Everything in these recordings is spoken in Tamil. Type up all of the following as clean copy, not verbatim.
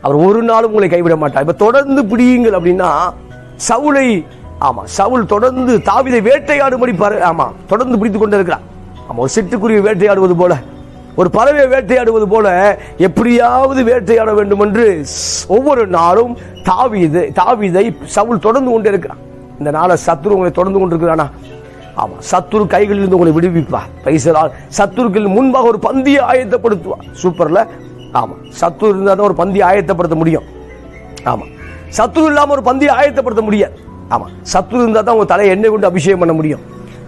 அவர் ஒரு நாளும் உங்களை கைவிட மாட்டார். இப்ப தொடர்ந்து பிடியுங்கள் அப்படின்னா சவுலை, சவுல் தொடர்ந்து தாவீதை வேட்டையாடும்படி தொடர்ந்து பிடித்துக் கொண்டு இருக்கிறார். ஒரு சிட்டுக்குருவி வேட்டையாடுவது போல, ஒரு பறவை வேட்டையாடுவது போல எப்படியாவது வேட்டையாட வேண்டும் என்று ஒவ்வொரு நாளும் தாவீதை சவுல் தொடர்ந்து கொண்டு இருக்கிறான். இந்த நாள சத்துரு உங்களை தொடர்ந்து கொண்டிருக்கிறானா? சத்துரு கைகளில் இருந்து உங்களை விடுவிப்பார். சத்துருக்கள் முன்பாக ஒரு பந்தியை ஆயத்தப்படுத்துவார். சூப்பர்ல. சத்துரு இருந்தா ஒரு பந்தியை ஆயத்தப்படுத்த முடியும். சத்துரு இல்லாம ஒரு பந்தியை ஆயத்தப்படுத்த முடியாது. சத்துரு இருந்தா தான் உங்க தலையை எண்ணெய் கொண்டு அபிஷேகம் பண்ண முடியும்.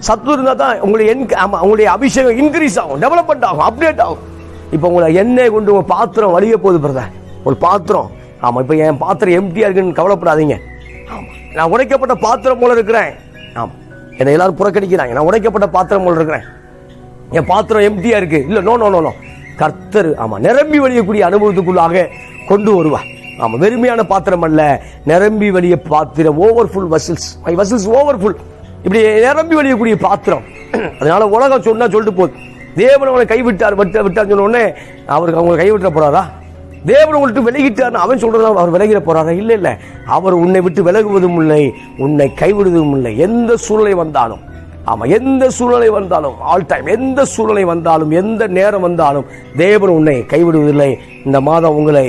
சத்துரு இருந்தா தான் உங்களுடைய அபிஷேகம் இன்க்ரீஸ் ஆகும், டெவலப்மெண்ட் ஆகும், அப்டேட் ஆகும். இப்ப உங்களை எண்ணெய் கொண்டு உங்க பாத்திரம் வலிய போகுது பிரதர், ஒரு பாத்திரம். இப்ப என் பாத்திரம் எம்டியா இருக்குன்னு கவலைப்படாதீங்க. நான் உடைக்கப்பட்ட பாத்திரம் போல இருக்கிறேன். என்னை எல்லாரும் புறக்கணிக்கிறாங்க. நான் உடைக்கப்பட்ட பாத்திரம் போல இருக்கிறேன், என் பாத்திரம் எம்டியா இருக்கு. இல்ல, நோ நோ நோ, கர்த்தர் நிரம்பி வழியக்கூடிய அனுபவத்துக்குள்ளாக கொண்டு வருவார். வெறுமையான பாத்திரம் அல்ல, நிரம்பி வழிய பாத்திரம். Overfull vessels, my vessels overfull. இப்படி நிரம்பி வழியக்கூடிய பாத்திரம். அதனால உலகம் சொன்னா சொல்லிட்டு போகுது, தேவன் அவனை கைவிட்டார் விட்டார் சொன்ன உடனே அவருக்கு அவங்க கைவிட்ட போறாரா? தேவன் உங்கள்கிட்ட விலகிட்டார் அவன் சொல்றதா அவர் விலகிட போறாரா? இல்ல இல்ல, அவர் உன்னை விட்டு விலகுவதும் இல்லை, உன்னை கைவிடுவதும் இல்லை. எந்த சூழ்நிலை வந்தாலும், எந்த சூழ்நிலை வந்தாலும், ஆல் டைம் எந்த சூழ்நிலை வந்தாலும், எந்த நேரம் வந்தாலும் தேவன் உன்னை கைவிடுவதில்லை. இந்த மாதம் உங்களை